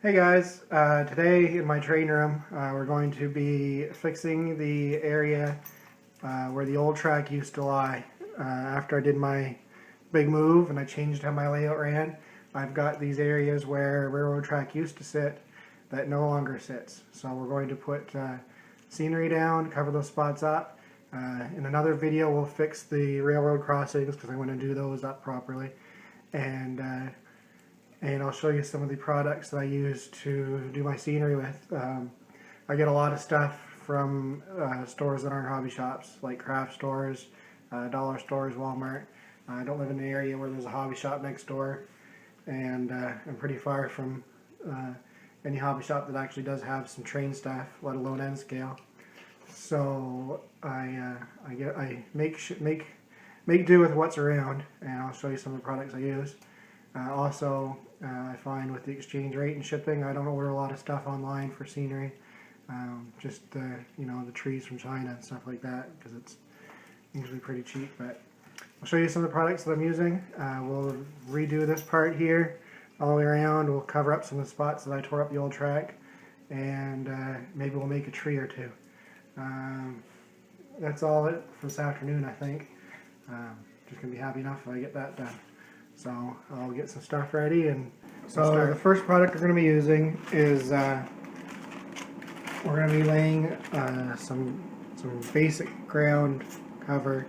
Hey guys, today in my training room we're going to be fixing the area where the old track used to lie. After I did my big move and I changed how my layout ran, I've got these areas where railroad track used to sit that no longer sits. So we're going to put scenery down, cover those spots up. In another video we'll fix the railroad crossings because I want to do those up properly. And I'll show you some of the products that I use to do my scenery with. I get a lot of stuff from stores that aren't hobby shops, like craft stores, dollar stores, Walmart. I don't live in an area where there's a hobby shop next door, and I'm pretty far from any hobby shop that actually does have some train stuff, let alone end scale. So I make do with what's around, and I'll show you some of the products I use. I find with the exchange rate and shipping, I don't order a lot of stuff online for scenery. Just you know, the trees from China and stuff like that, because it's usually pretty cheap. But I'll show you some of the products that I'm using. We'll redo this part here all the way around. We'll cover up some of the spots that I tore up the old track, and maybe we'll make a tree or two. That's all it for this afternoon, I think. Just gonna be happy enough if I get that done. So I'll get some stuff ready, and so the first product we're going to be using is we're going to be laying some basic ground cover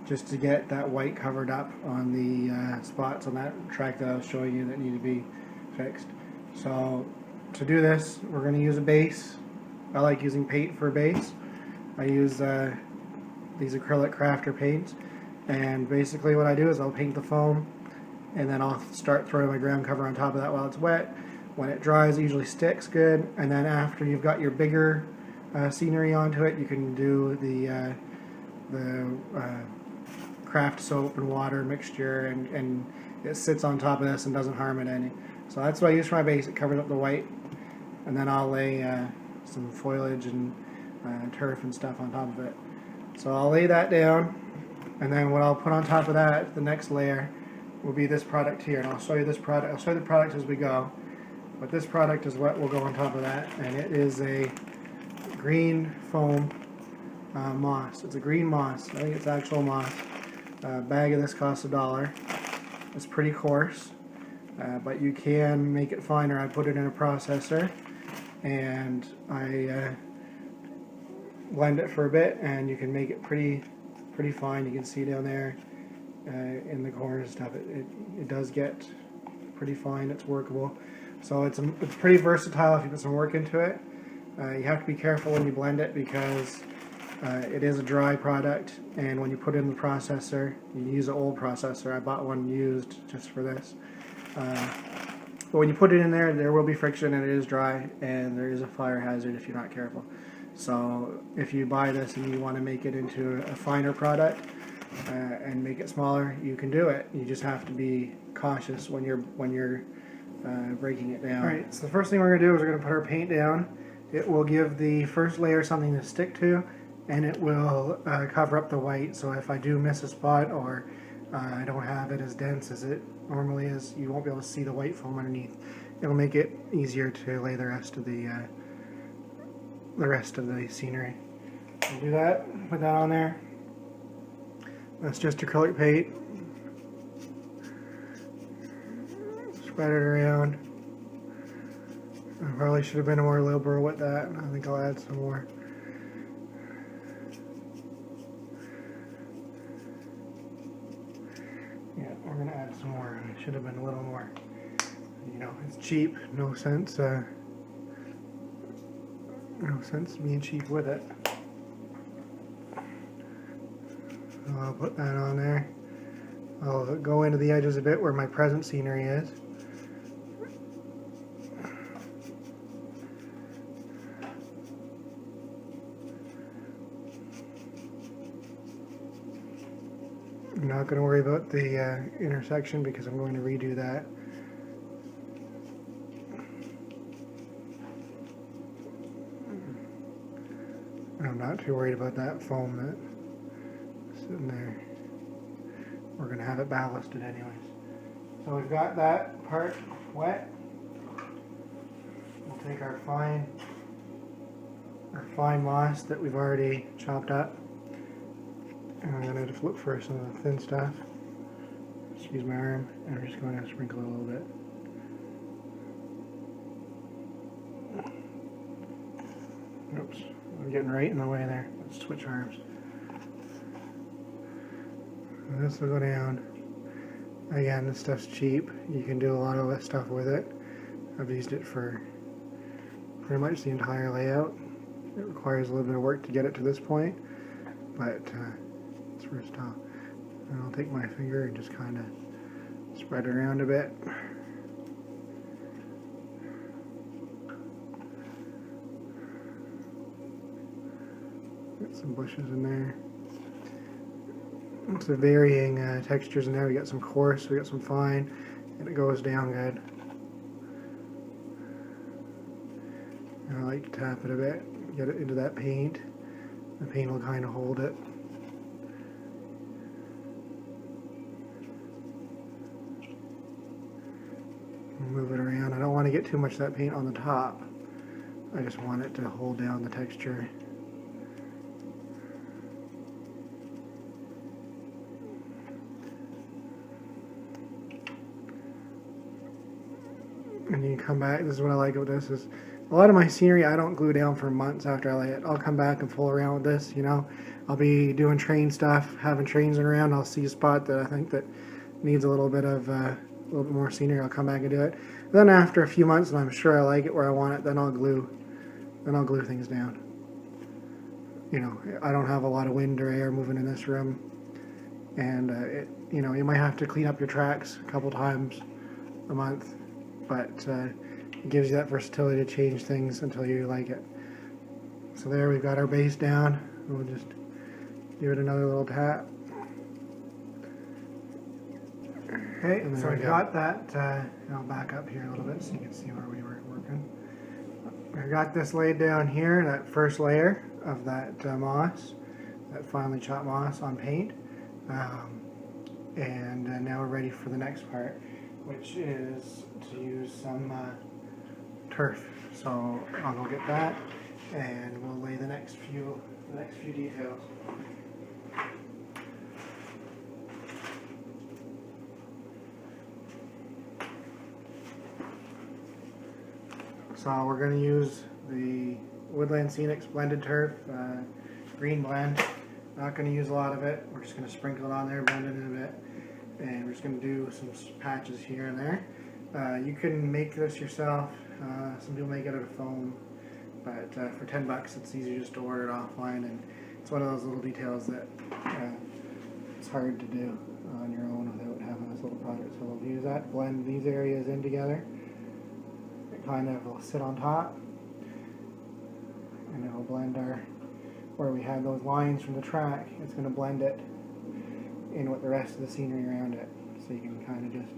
just to get that white covered up on the spots on that track that I was showing you that need to be fixed. So to do this, we're going to use a base. I like using paint for a base. I use these acrylic crafter paints, and basically what I do is I'll paint the foam, and then I'll start throwing my ground cover on top of that while it's wet. When it dries, it usually sticks good, and then after you've got your bigger scenery onto it, you can do the craft soap and water mixture, and it sits on top of this and doesn't harm it any. So that's what I use for my base. It covers up the white, and then I'll lay some foliage and turf and stuff on top of it. So I'll lay that down, and then what I'll put on top of that, the next layer, will be this product here, and I'll show you this product. I'll show you the products as we go, but this product is what will go on top of that, and it is a green foam moss. It's a green moss. I think it's actual moss. A bag of this costs $1. It's pretty coarse, but you can make it finer. I put it in a processor, and I blend it for a bit, and you can make it pretty fine. You can see down there in the corners and stuff, it does get pretty fine. It's workable. So it's pretty versatile if you put some work into it. You have to be careful when you blend it because it is a dry product, and when you put it in the processor, you use an old processor. I bought one used just for this. But when you put it in there, there will be friction, and it is dry, and there is a fire hazard if you're not careful. So if you buy this and you want to make it into a finer product, and make it smaller, you can do it. You just have to be cautious when you're breaking it down. Alright, so the first thing we're going to do is we're going to put our paint down. It will give the first layer something to stick to, and it will cover up the white, so if I do miss a spot or I don't have it as dense as it normally is, you won't be able to see the white foam underneath. It'll make it easier to lay the rest of the scenery. So do that, put that on there. That's just acrylic paint. Spread it around. I probably should have been more liberal with that. I think I'll add some more. Yeah, we're gonna add some more. It should have been a little more. You know, it's cheap. No sense being cheap with it. I'll put that on there. I'll go into the edges a bit where my present scenery is. I'm not going to worry about the intersection because I'm going to redo that. I'm not too worried about that foam that in there. We're going to have it ballasted anyways. So we've got that part wet. take our fine moss that we've already chopped up, and I'm going to just look for some of the thin stuff. Just use my arm, and we're just going to sprinkle it a little bit. Oops, I'm getting right in the way there. Let's switch arms. And this will go down. Again, this stuff's cheap. You can do a lot of that stuff with it. I've used it for pretty much the entire layout. It requires a little bit of work to get it to this point, but it's versatile. And I'll take my finger and just kind of spread it around a bit. Got some bushes in there. It's a varying textures in there. We got some coarse, we got some fine, and it goes down good. And I like to tap it a bit, get it into that paint. The paint will kind of hold it. Move it around. I don't want to get too much of that paint on the top. I just want it to hold down the texture. And you can come back. This is what I like about this, is a lot of my scenery I don't glue down for months after I lay it. I'll come back and fool around with this, you know. I'll be doing train stuff, having trains around. I'll see a spot that I think that needs a little bit more scenery. I'll come back and do it. Then after a few months, and I'm sure I like it where I want it, then I'll glue things down. You know, I don't have a lot of wind or air moving in this room, and you know, you might have to clean up your tracks a couple times a month. But it gives you that versatility to change things until you like it. So there, we've got our base down. We'll just give it another little tap. Okay, so we got that. I'll back up here a little bit so you can see where we were working. I got this laid down here, that first layer of that moss, that finely chopped moss on paint. And now we're ready for the next part, which is to use some turf. So I'll go get that, and we'll lay the next few details. So we're going to use the Woodland Scenics blended turf, green blend. Not going to use a lot of it. We're just going to sprinkle it on there, blend it in a bit. And we're just going to do some patches here and there. You can make this yourself. Some people make it out of foam, but for $10 it's easy just to order it offline, and it's one of those little details that it's hard to do on your own without having this little product. So we'll use that, blend these areas in together. It kind of will sit on top, and it will blend where we had those lines from the track. It's going to blend it in with the rest of the scenery around it, so you can kind of just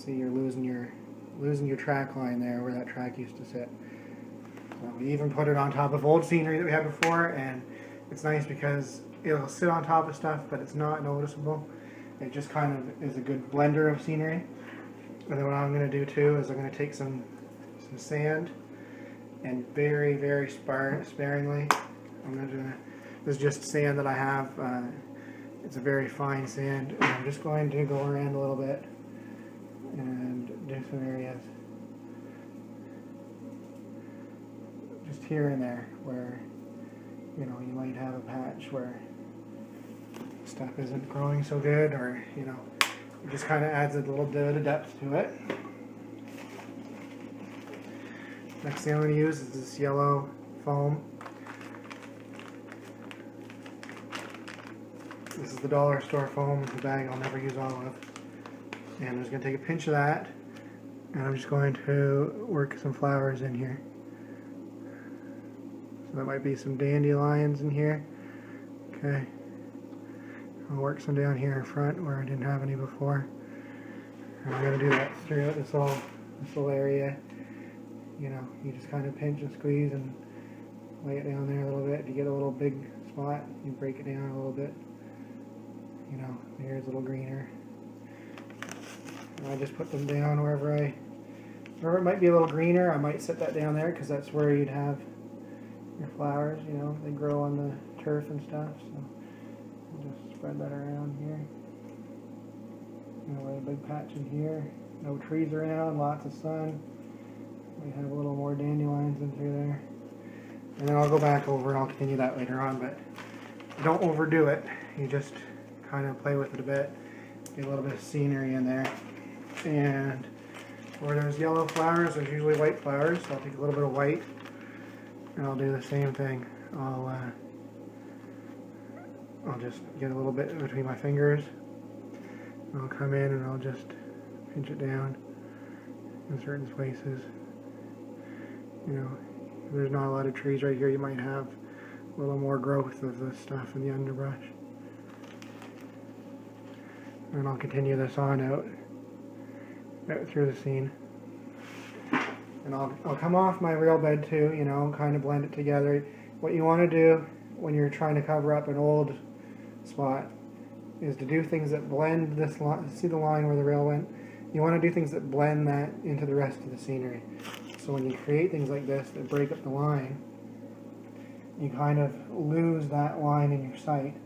see you're losing your track line there where that track used to sit. So we even put it on top of old scenery that we had before, and it's nice because it'll sit on top of stuff, but it's not noticeable. It just kind of is a good blender of scenery. And then what I'm going to do too is I'm going to take some sand, and very, very sparingly, this is just sand that I have. It's a very fine sand, and I'm just going to go around a little bit and do some areas just here and there where, you know, you might have a patch where stuff isn't growing so good, or, you know, it just kind of adds a little bit of depth to it. Next thing I'm going to use is this yellow foam. This is the dollar store foam, the bag I'll never use all of. And I'm just going to take a pinch of that, and I'm just going to work some flowers in here. So there might be some dandelions in here. Okay. I'll work some down here in front where I didn't have any before. And I'm going to do that throughout this whole area. You know, you just kind of pinch and squeeze and lay it down there a little bit. If you get a little big spot, you break it down a little bit. You know, here's a little greener. And I just put them down wherever I Or it might be a little greener. I might set that down there because that's where you'd have your flowers, you know, they grow on the turf and stuff. So I'll just spread that around here. You know, a big patch in here. No trees around, lots of sun. We have a little more dandelions in through there. And then I'll go back over and I'll continue that later on, but don't overdo it. You just kind of play with it a bit. Get a little bit of scenery in there. And where there's yellow flowers, there's usually white flowers. So I'll take a little bit of white and I'll do the same thing. I'll just get a little bit between my fingers. I'll come in and I'll just pinch it down in certain places. You know, if there's not a lot of trees right here, you might have a little more growth of this stuff in the underbrush. And I'll continue this on out through the scene. And I'll come off my real bed too, you know, kind of blend it together. What you want to do when you're trying to cover up an old spot is to do things that blend this line. See the line where the rail went? You want to do things that blend that into the rest of the scenery. So when you create things like this that break up the line, you kind of lose that line in your sight.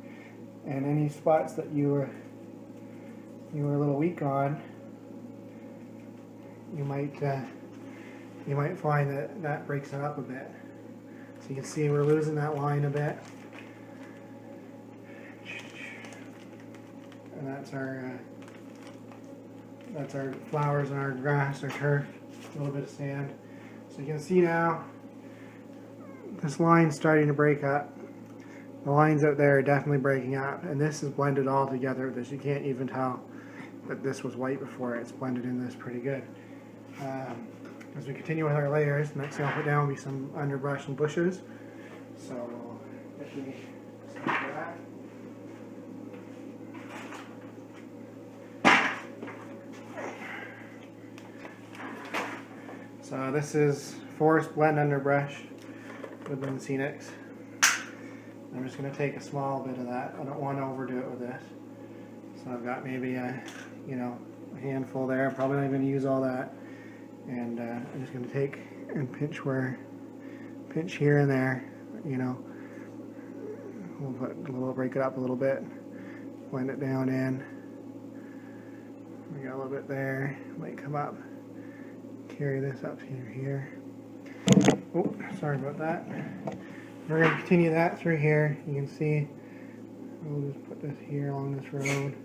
And any spots that you were a little weak on, you might find that breaks it up a bit. So you can see we're losing that line a bit. And that's our flowers and our grass, our turf, a little bit of sand. So you can see now this line's starting to break up. The lines out there are definitely breaking up, and this is blended all together. This, you can't even tell that this was white before. It's blended in this pretty good. As we continue with our layers, the next thing I'll put down will be some underbrush and bushes. So let me start with that. So this is Forest Blend Underbrush Woodland Scenics. I'm just going to take a small bit of that. I don't want to overdo it with this. So I've got maybe a handful there. I'm probably not even going to use all that. And I'm just going to take and pinch here and there. You know, we'll break it up a little bit, blend it down in. We got a little bit there. Might come up. Carry this up here. Oh, sorry about that. We're going to continue that through here. You can see we'll just put this here along this road.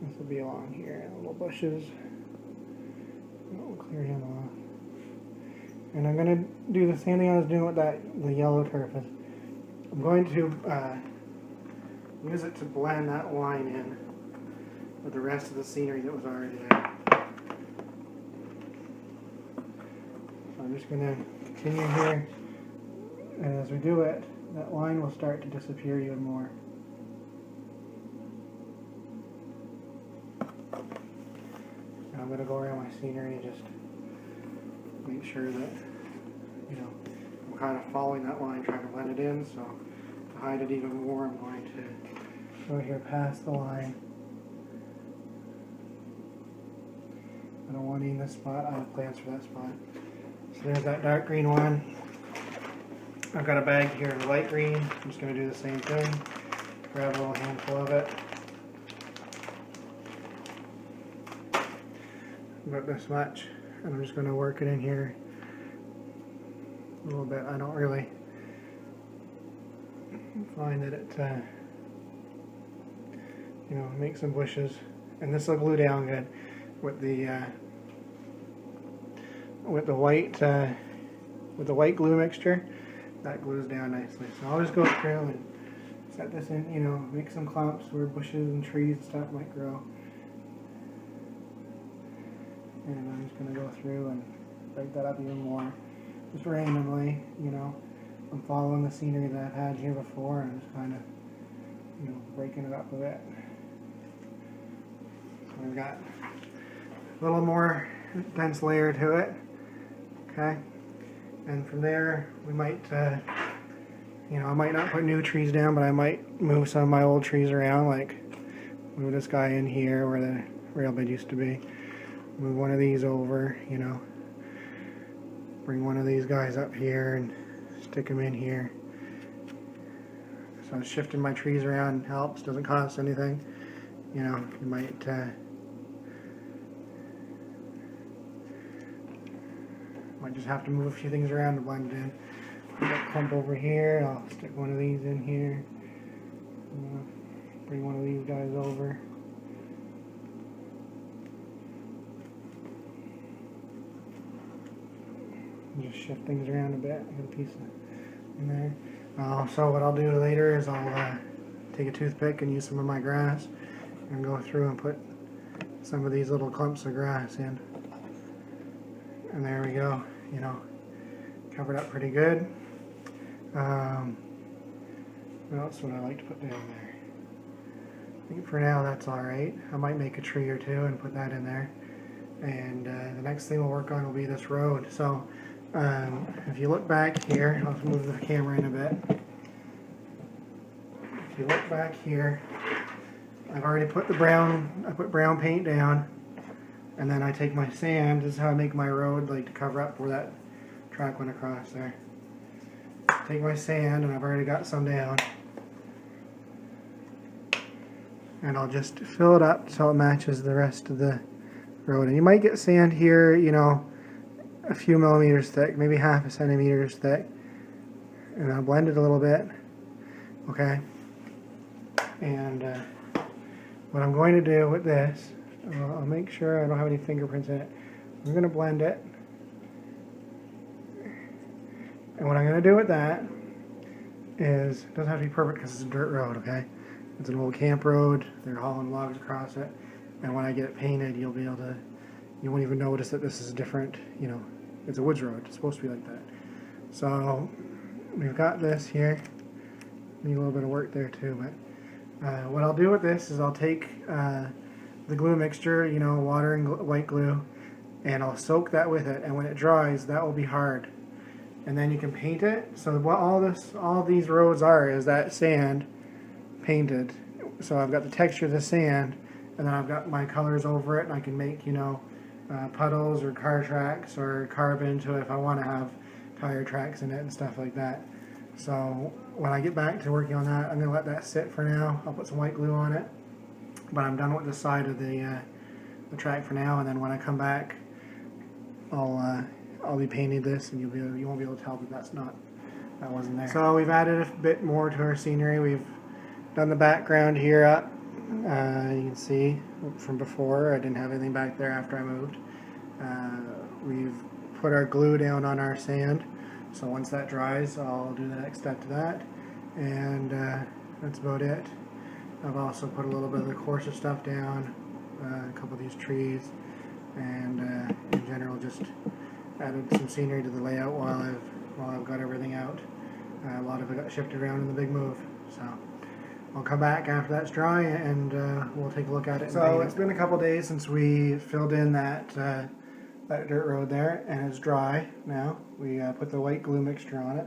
This will be along here. Little bushes. We'll clear him off. And I'm going to do the same thing I was doing with the yellow turf. I'm going to use it to blend that line in with the rest of the scenery that was already there. I'm just going to continue here, and as we do it, that line will start to disappear even more. And I'm going to go around my scenery and just make sure that, you know, I'm kind of following that line, trying to blend it in. So to hide it even more, I'm going to go here past the line. I don't want any in this spot. I have plans for that spot. So there's that dark green one. I've got a bag here of light green. I'm just going to do the same thing. Grab a little handful of it. About this much. And I'm just going to work it in here a little bit. I don't really find that it, you know, makes some bushes. And this will glue down good with the white glue mixture. That glues down nicely. So I'll just go through and set this in, you know, make some clumps where bushes and trees and stuff might grow. And I'm just going to go through and break that up even more. Just randomly, you know. I'm following the scenery that I've had here before and just kind of, you know, breaking it up a bit. So we've got a little more dense layer to it. Okay. And from there, we might, you know, I might not put new trees down, but I might move some of my old trees around, like move this guy in here where the rail bed used to be. Move one of these over, you know, bring one of these guys up here and stick them in here. So shifting my trees around helps, doesn't cost anything. You know, you might just have to move a few things around to blend it in. Put that clump over here, I'll stick one of these in here. Bring one of these guys over. Just shift things around a bit. Get a piece in there. So what I'll do later is I'll take a toothpick and use some of my grass and go through and put some of these little clumps of grass in. And there we go. You know, covered up pretty good. What else would I like to put down there? I think for now that's alright. I might make a tree or two and put that in there. And the next thing we'll work on will be this road. So if you look back here, I'll move the camera in a bit. If you look back here, I've already put I put brown paint down, and then I take my sand. This is how I make my road, like to cover up where that track went across there. Take my sand, and I've already got some down, and I'll just fill it up so it matches the rest of the road. And you might get sand here, you know, a few millimeters thick, maybe half a centimeter thick, and I'll blend it a little bit. Okay, and what I'm going to do with this, I'll make sure I don't have any fingerprints in it. I'm going to blend it, and what I'm going to do with that is, it doesn't have to be perfect because it's a dirt road, okay? It's an old camp road, they're hauling logs across it, and when I get it painted, you'll be able to, you won't even notice that this is different, you know, it's a woods road, it's supposed to be like that. So, we've got this here, need a little bit of work there too, but what I'll do with this is I'll take the glue mixture, you know, water and white glue, and I'll soak that with it, and when it dries, that will be hard. And then you can paint it. So what all these roads are is that sand painted. So I've got the texture of the sand, and then I've got my colors over it, and I can make, you know, puddles or car tracks, or carve into it if I want to have tire tracks in it and stuff like that. So when I get back to working on that, I'm going to let that sit for now. I'll put some white glue on it, but I'm done with the side of the track for now. And then when I come back, I'll be painting this, and you won't be able to tell that that wasn't there. So we've added a bit more to our scenery. We've done the background here up. You can see from before I didn't have anything back there after I moved. We've put our glue down on our sand, so once that dries I'll do the next step to that, and that's about it. I've also put a little bit of the coarser stuff down, a couple of these trees, and in general just added some scenery to the layout while I've got everything out. A lot of it got shifted around in the big move, so I'll come back after that's dry, and we'll take a look at it. So it's been a couple days since we filled in that dirt road there, and it's dry now. We put the white glue mixture on it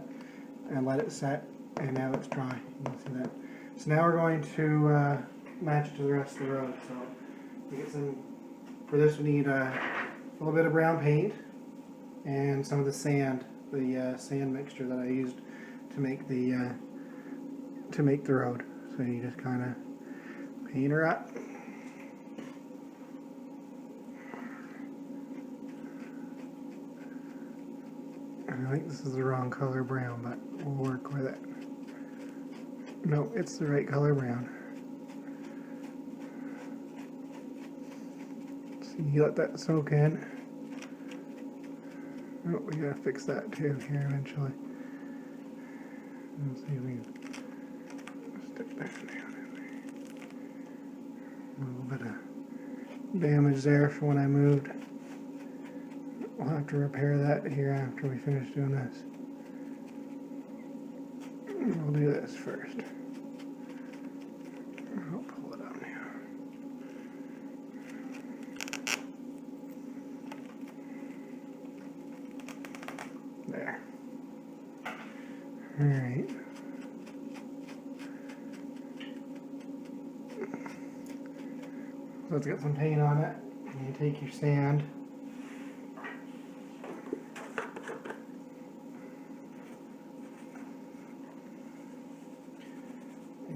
and let it set, and now it's dry. You can see that. So now we're going to match it to the rest of the road. So we get some. For this, we need a little bit of brown paint and some of the sand, sand mixture that I used to make the road. So you just kind of paint her up. I think this is the wrong color brown, but we'll work with it. No, it's the right color brown. So you let that soak in. Oh, we gotta fix that too here eventually. Let's see if we can stick that down in there. A little bit of damage there from when I moved. We'll have to repair that here after we finish doing this. We'll do this first. I'll pull it up now. There. Alright. So it's got some paint on it. And you take your sand.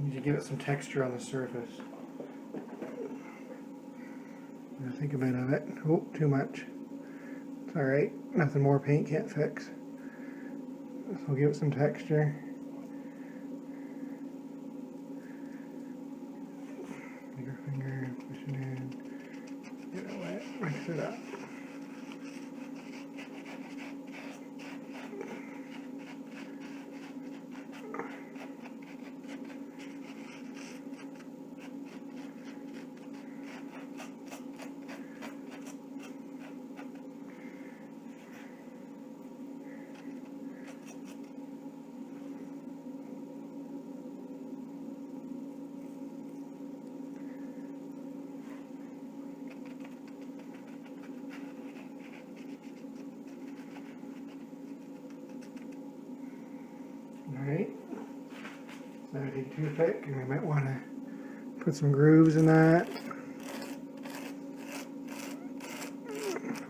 need to give it some texture on the surface. I think a bit of it. Oh, too much. It's alright. Nothing more paint can't fix. So we'll give it some texture. Take your finger, push it in, get it wet, mix it up. Alright, so I take too thick, and we might want to put some grooves in that,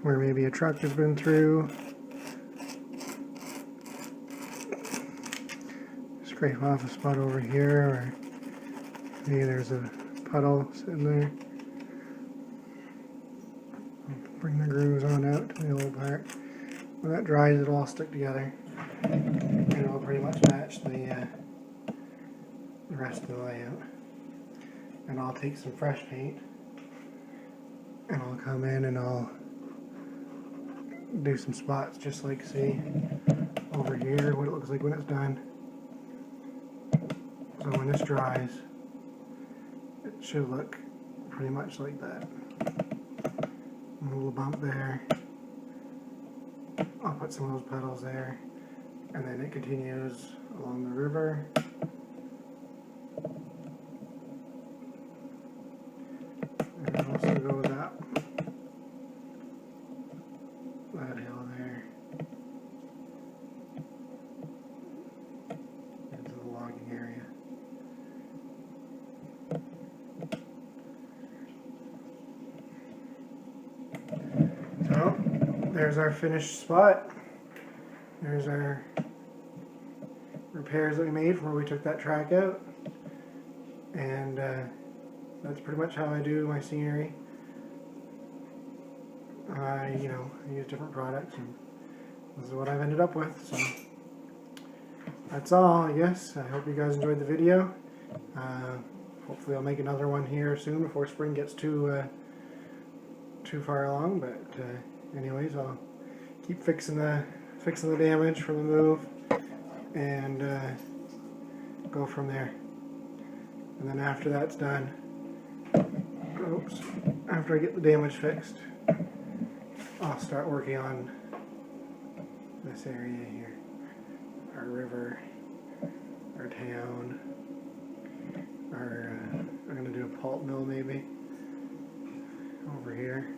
where maybe a truck has been through. Scrape off a spot over here, or maybe there's a puddle sitting there. Bring the grooves on out to the little part. When that dries, it'll all stick together. And it'll pretty much match the rest of the layout. And I'll take some fresh paint and I'll come in and I'll do some spots just like, see, over here, what it looks like when it's done. So when this dries, it should look pretty much like that. A little bump there. I'll put some of those petals there. And then it continues along the river. And it also goes up that hill there into the logging area. So there's our finished spot. There's our repairs that we made from where we took that track out, and that's pretty much how I do my scenery. I use different products, and this is what I've ended up with. So that's all, I guess. I hope you guys enjoyed the video. Hopefully I'll make another one here soon before spring gets too far along. But anyways, I'll keep fixing the damage from the move, and go from there. And then after that's done, after I get the damage fixed, I'll start working on this area here, our river, our town, I'm going to do a pulp mill maybe over here.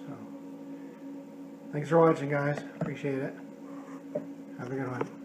So thanks for watching, guys. Appreciate it. Have a good one.